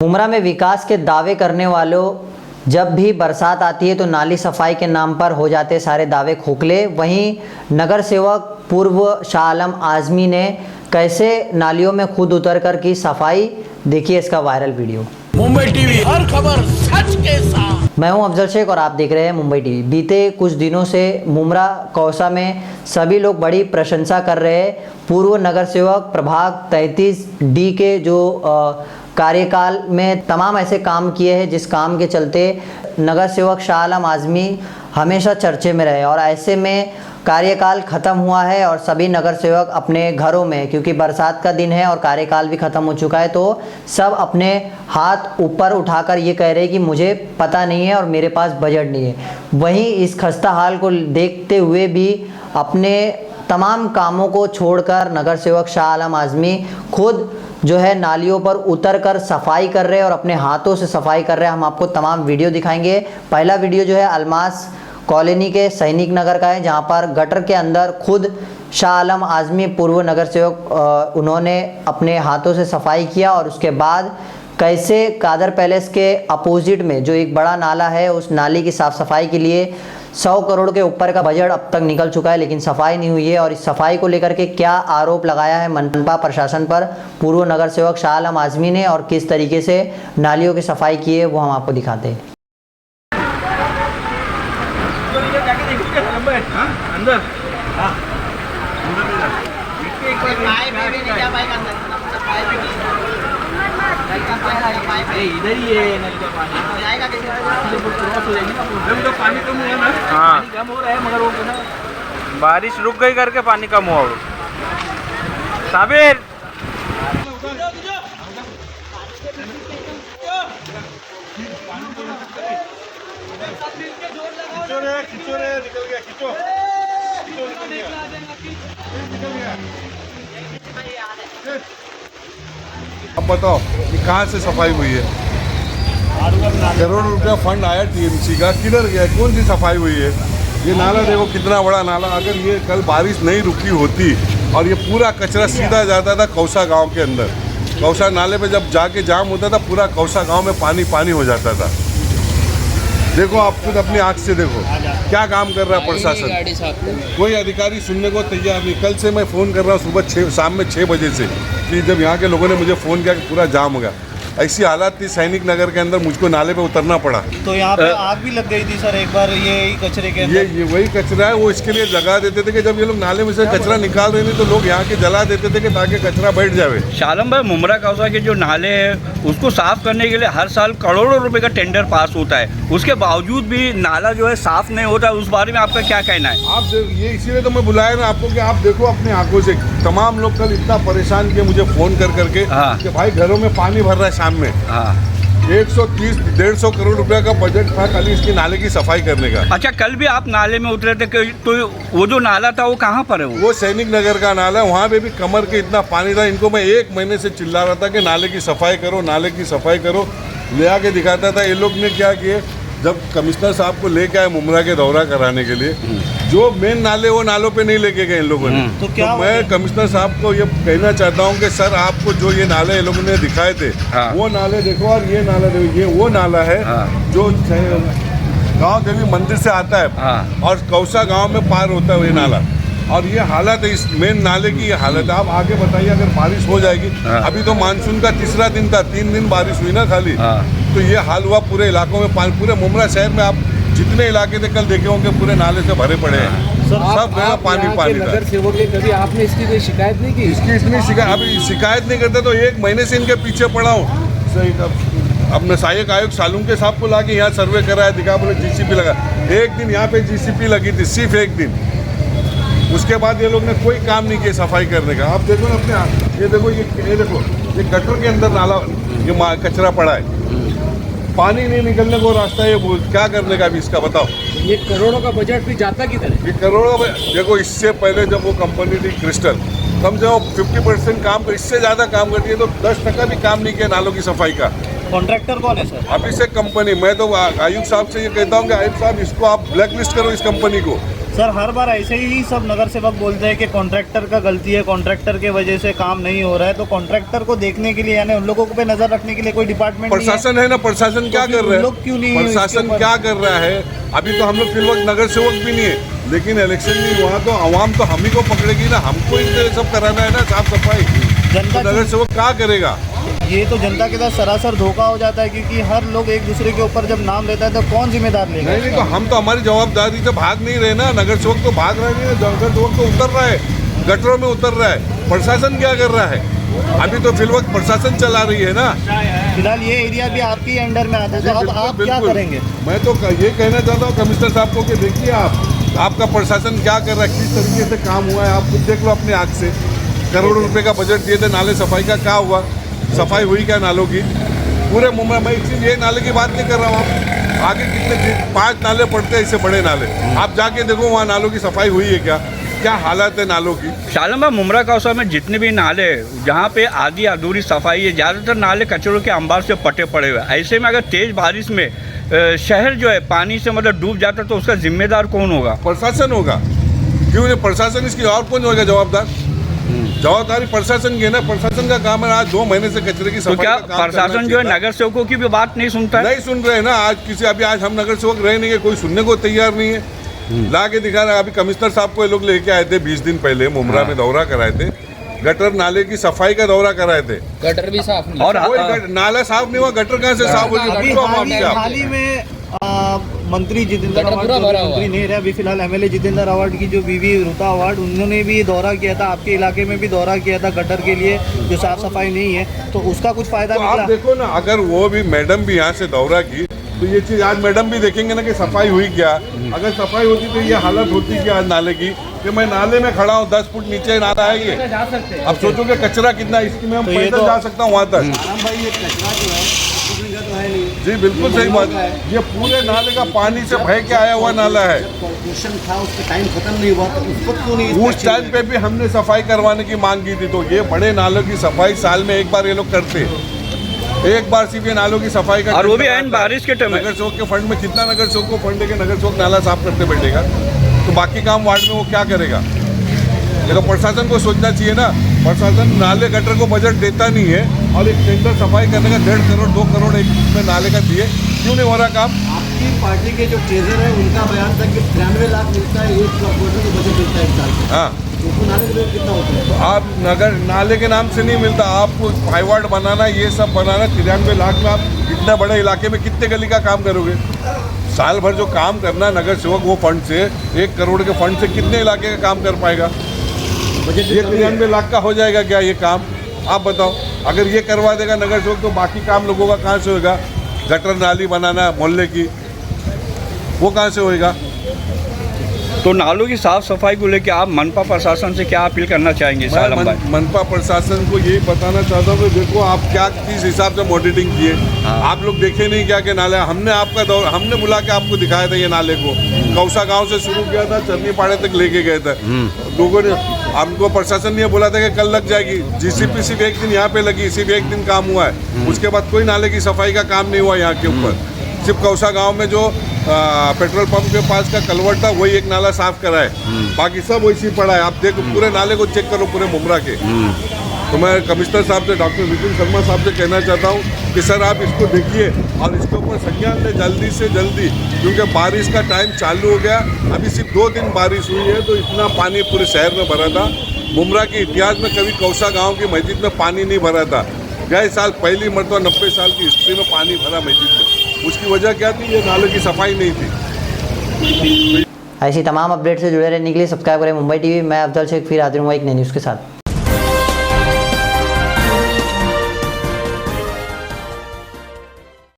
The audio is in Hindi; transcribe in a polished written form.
मुमरा में विकास के दावे करने वालों जब भी बरसात आती है तो नाली सफाई के नाम पर हो जाते सारे दावे खोखले। वहीं नगर सेवक पूर्व शाह आलम आज़मी ने कैसे नालियों में खुद उतरकर की सफाई, देखिए इसका वायरल वीडियो। मुंबई टीवी, हर खबर सच के साथ। मैं हूं अफजल शेख और आप देख रहे हैं मुंबई टीवी। बीते कुछ दिनों से मुमरा कौसा में सभी लोग बड़ी प्रशंसा कर रहे हैं पूर्व नगर सेवक प्रभाग 33D के जो कार्यकाल में तमाम ऐसे काम किए हैं जिस काम के चलते नगर सेवक शाह आलम आज़मी हमेशा चर्चे में रहे। और ऐसे में कार्यकाल ख़त्म हुआ है और सभी नगर सेवक अपने घरों में, क्योंकि बरसात का दिन है और कार्यकाल भी ख़त्म हो चुका है, तो सब अपने हाथ ऊपर उठाकर ये कह रहे हैं कि मुझे पता नहीं है और मेरे पास बजट नहीं है। वहीं इस खस्ता हाल को देखते हुए भी अपने तमाम कामों को छोड़कर नगर सेवक शाह आलम आज़मी खुद जो है नालियों पर उतरकर सफाई कर रहे हैं और अपने हाथों से सफाई कर रहे हैं। हम आपको तमाम वीडियो दिखाएंगे। पहला वीडियो जो है अलमास कॉलोनी के सैनिक नगर का है, जहां पर गटर के अंदर खुद शाह आलम आज़मी पूर्व नगर सेवक उन्होंने अपने हाथों से सफाई किया। और उसके बाद कैसे कादर पैलेस के अपोजिट में जो एक बड़ा नाला है उस नाली की साफ़ सफाई के लिए 100 करोड़ के ऊपर का बजट अब तक निकल चुका है, लेकिन सफाई नहीं हुई है। और इस सफाई को लेकर के क्या आरोप लगाया है मनपा प्रशासन पर पूर्व नगर सेवक शाह आलम आज़मी ने और किस तरीके से नालियों की सफाई की है वो हम आपको दिखाते हैं। अंदर इधर ही है नल का पानी तो पानी कम हुआ ना। हाँ पानी कम हो रहा है मगर वो ना बारिश रुक गई करके पानी कम हुआ। साबिर खिंचो रे निकल गया खिंचो अब बताओ कि कहाँ से सफाई हुई है? करोड़ रुपया फंड आया टीएमसी का, किधर गया? कौन सी सफाई हुई है? ये नाला देखो कितना बड़ा नाला। अगर ये कल बारिश नहीं रुकी होती और ये पूरा कचरा सीधा जाता था कौसा गांव के अंदर, कौसा नाले पे जब जाके जाम होता था पूरा कौसा गांव में पानी पानी हो जाता था। देखो आप खुद अपनी आँख से देखो क्या काम कर रहा है प्रशासन। कोई अधिकारी सुनने को तैयार नहीं। कल से मैं फ़ोन कर रहा हूँ सुबह शाम में 6 बजे से, कि जब यहाँ के लोगों ने मुझे फ़ोन किया कि पूरा जाम हो गया। ऐसी हालात थी सैनिक नगर के अंदर, मुझको नाले पे उतरना पड़ा। तो यहाँ पे आग भी लग गई थी सर एक बार ये कचरे के अंदर। ये वही कचरा है, वो इसके लिए जगा देते थे कि जब ये लोग नाले में से कचरा निकाल रहे थे तो लोग यहाँ के जला देते थे कि ताकि कचरा बैठ जाए। शालम भाई, मुमरा कौसा के जो नाले हैं उसको साफ करने के लिए हर साल करोड़ों रुपए का टेंडर पास होता है, उसके बावजूद भी नाला जो है साफ नहीं होता। उस बारे में आपका क्या कहना है? आप ये इसीलिए तो मैं बुलाया ना आपको कि आप देखो अपनी आंखों से। तमाम लोग कल इतना परेशान किए मुझे फ़ोन कर करके कि भाई घरों में पानी भर रहा है शाम में। 130-150 करोड़ रुपया का बजट था खाली इसकी नाले की सफाई करने का। अच्छा, कल भी आप नाले में उतरे थे, तो वो जो नाला था वो कहाँ पर है? वो सैनिक नगर का नाला है, वहाँ पे भी कमर के इतना पानी था। इनको मैं 1 महीने से चिल्ला रहा था कि नाले की सफाई करो, नाले की सफाई करो, ले आके दिखाता था। ये लोग ने क्या किए, जब कमिश्नर साहब को लेके आए मुमरा के दौरा कराने के लिए, जो मेन नाले वो नालों पे नहीं लेके गए इन लोगों ने। तो क्या मैं कमिश्नर साहब को ये कहना चाहता हूँ कि सर आपको जो ये नाले ये लोगों ने दिखाए थे, वो नाले देखो और ये नाला देखो। ये वो नाला है जो गांव देवी मंदिर से आता है और कौसा गांव में पार होता है ये नाला। और ये हालत है इस मेन नाले की, ये हालत है। आप आगे बताइए अगर बारिश हो जाएगी, अभी तो मानसून का तीसरा दिन था, 3 दिन बारिश हुई ना खाली, तो ये हाल हुआ पूरे इलाकों में पानी। पूरे मुमरा शहर में आप जितने इलाके थे कल देखे होंगे पूरे नाले से भरे पड़े हैं, सब जगह पानी पानी। नगर सेवक के कभी आपने इसकी कोई शिकायत नहीं की? इसकी इतनी शिकायत, अभी शिकायत नहीं करते तो 1 महीने से इनके पीछे पड़ा हूँ। अब मैं सहायक आयुक्त सालुंके साहब को ला के यहाँ सर्वे कराया, दिखा, बोले GCP लगा। एक दिन यहाँ पे GCP लगी थी, सिर्फ एक दिन। उसके बाद ये लोग ने कोई काम नहीं किया सफाई करने का। आप देखो ना अपने, ये देखो ये देखो ये गटर के अंदर नाला, ये कचरा पड़ा है, पानी नहीं निकलने को रास्ता है। वो क्या करने का अभी इसका बताओ? ये करोड़ों का बजट भी जाता किधर है? ये करोड़ों में देखो, इससे पहले जब वो कंपनी थी क्रिस्टल, कम से कम 50% काम, इससे ज़्यादा काम करती है, तो 10% भी काम नहीं किया नालों की सफाई का। कॉन्ट्रैक्टर कौन है सर? अभी से कंपनी, मैं तो आयुक्त साहब से ये कहता हूँ कि आयुक्त साहब इसको आप ब्लैक लिस्ट करो इस कंपनी को। सर हर बार ऐसे ही सब नगर सेवक बोलते हैं कि कॉन्ट्रैक्टर का गलती है, कॉन्ट्रैक्टर के वजह से काम नहीं हो रहा है। तो कॉन्ट्रैक्टर को देखने के लिए यानी उन लोगों पे नजर रखने के लिए कोई डिपार्टमेंट प्रशासन है ना, प्रशासन क्या कर रहा है, लोग क्यों नहीं है इसके प्रशासन ऊपर? क्या कर रहा है? अभी तो हम लोग फिल वक्त नगर सेवक भी नहीं है, लेकिन इलेक्शन नहीं हुआ तो आवाम तो हम ही को पकड़ेगी ना, हमको ये सब कराना है ना साफ सफाई। जनता तो नगर सेवक क्या करेगा? ये तो जनता के साथ सरासर धोखा हो जाता है, क्योंकि हर लोग एक दूसरे के ऊपर जब नाम लेता है तो कौन जिम्मेदार लेगा? नहीं तो हम तो हमारी जवाबदारी से भाग नहीं रहे ना, नगर सेवक तो भाग रहा नहीं है, नगर सेवक तो उतर रहा है, गटरों में उतर रहा है। प्रशासन क्या कर रहा है? अभी तो फिल वक्त प्रशासन चला रही है ना। फिलहाल ये एरिया भी आपके अंडर में आता है, तो अब आप क्या बिल्कुल। करेंगे? मैं तो ये कहना चाहता हूँ कमिश्नर साहब को कि देखिए आपका प्रशासन क्या कर रहा है, किस तरीके से काम हुआ है, आप खुद देख लो अपनी आँख से। करोड़ों रुपए का बजट दिए थे नाले सफाई का, क्या हुआ? सफाई हुई क्या नालों की? पूरे मुंबई में सिर्फ ये नाले की बात नहीं कर रहा हूँ, आगे कितने 5 नाले पड़ते हैं, इससे बड़े नाले आप जाके देखो वहाँ नालों की सफाई हुई है क्या हालत है नालों की। शालमबाग मुमरा कौसा में जितने भी नाले हैं, जहाँ पे आधी अधूरी सफाई है, ज़्यादातर नाले कचरों के अंबार से पटे पड़े हुए हैं। ऐसे में अगर तेज़ बारिश में शहर जो है पानी से मतलब डूब जाता तो उसका जिम्मेदार कौन होगा? प्रशासन होगा। क्यों नहीं प्रशासन, इसकी और कौन होगा जवाबदार? जवाबदारी प्रशासन की है ना, प्रशासन का काम है। आज 2 महीने से कचरे की तो सफाई क्या का काम प्रशासन जो है नगर सेवकों की भी बात नहीं सुनता है? नहीं सुन रहे हैं ना। आज हम नगर सेवक रहे नहीं है, कोई सुनने को तैयार नहीं है। ला के दिखा रहा है। अभी कमिश्नर साहब को ये लोग लेके आए थे 20 दिन पहले, मुमरा में दौरा कराए थे, गटर नाले की सफाई का दौरा कराए थे। गटर भी साफ नहीं। और कोई नाला साफ नहीं हुआ, गटर कहाँ से साफ होगी? अभी पूछो हम आपसे। हाल ही में मंत्री जितेंद्र गटर अवार्ड, पूरा जो भरा अभी हुआ मंत्री नहीं रहे, अभी फिलहाल एमएलए जितेंद्र अवार्ड की जो बीवी रूता अवार्ड, उन्होंने भी दौरा किया था, आपके इलाके में भी दौरा किया था गटर के लिए जो साफ सफाई नहीं है, तो उसका कुछ फायदा तो निकला? आप देखो ना, अगर वो भी मैडम भी यहाँ से दौरा की तो ये चीज आज मैडम भी देखेंगे ना कि सफाई हुई क्या। अगर सफाई होती तो ये हालत होती क्या आज नाले की, कि मैं नाले में खड़ा हूँ, 10 फुट नीचे नाला है ये। अब सोचो कि कचरा कितना, इसकी में हम तो ये पैदल तो- जा सकता हूँ वहाँ तक। भाई ये कचरा जो है तो है नहीं, जी बिल्कुल सही बात। ये पूरे नाले का पानी से बह के आया हुआ नाला है। कॉर्पोरेशन था, उसका टाइम खत्म नहीं हुआ तो उसको क्यों नहीं? उस टाइम पे भी हमने सफाई करवाने की मांग की थी। तो ये बड़े नालों की सफाई साल में एक बार ये लोग करते, एक बार सिर्फ ये नालों की सफाई का, और वो भी ऐन बारिश के टाइम में। नगर सेवक के फंड में कितना नगर सेवक को फंड है कि नगर सेवक नाला साफ करते बैठेगा? तो बाकी काम वार्ड में वो क्या करेगा? देखो प्रशासन को सोचना चाहिए ना। प्रशासन नाले गटर को बजट देता नहीं है और एक टेंडर सफाई करने का 1.5 करोड़ 2 करोड़ एक में नाले का दिए, क्यों नहीं हो रहा काम? आपकी पार्टी के जो ट्रेजर है उनका बयान था कि 93 लाख मिलता है, 1 करोड़ का बजट मिलता है एक साल का। हाँ, तो नाले का बजट कितना होता है? आप नगर नाले के नाम से नहीं मिलता, आपको हाईवार्ड बनाना, ये सब बनाना, 93 लाख में आप इतना बड़े इलाके में कितने गली का काम करोगे? साल भर जो काम करना नगर सेवक वो फंड से 1 करोड़ के फंड से कितने इलाके का काम कर पाएगा? ये 93 लाख का हो जाएगा क्या ये काम? आप बताओ। अगर ये करवा देगा नगर सेवक तो बाकी काम लोगों का कहाँ से होगा? गटर नाली बनाना मोहल्ले की, वो कहाँ से होएगा? तो नालों की साफ सफाई को लेकर आप मनपा प्रशासन से क्या अपील करना चाहेंगे? सालम भाई, मनपा प्रशासन को यही बताना चाहता हूँ कि देखो आप क्या किस हिसाब से मॉनिटरिंग किए। आप लोग देखे नहीं क्या कि नाला, हमने बुला के आपको दिखाया था ये नाले को। कौसा गांव से शुरू किया था, चरनी पाड़े तक लेके गए थे लोगों ने। हमको प्रशासन ने बोला था कि कल लग जाएगी, जीसीपी सिर्फ 1 दिन यहाँ पे लगी, सिर्फ 1 दिन काम हुआ है। उसके बाद कोई नाले की सफाई का काम नहीं हुआ यहाँ के ऊपर। सिर्फ कौसा गांव में जो पेट्रोल पंप के पास का कलवर्ट था वही एक नाला साफ करा है, बाकी सब वैसे ही पड़ा है। आप देखो पूरे नाले को चेक करो पूरे मुमरा के। तो मैं कमिश्नर साहब से, डॉक्टर विपिन शर्मा साहब से कहना चाहता हूँ कि सर आप इसको देखिए और इसके ऊपर संज्ञान लें जल्दी से जल्दी, क्योंकि बारिश का टाइम चालू हो गया। अभी सिर्फ 2 दिन बारिश हुई है तो इतना पानी पूरे शहर में भरा था। मुमरा के इतिहास में कभी कौसा गाँव की मस्जिद में पानी नहीं भरा था। गए साल पहली मरतबा 90 साल की हिस्ट्री में पानी भरा मस्जिद में। उसकी वजह क्या थी? ये नाले की सफाई नहीं थी। ऐसी तमाम अपडेट से जुड़े रहने के लिए सब्सक्राइब करें मुंबई टीवी। मैं अफजल शेख, फिर हाजिर हूँ एक नई न्यूज़ के साथ।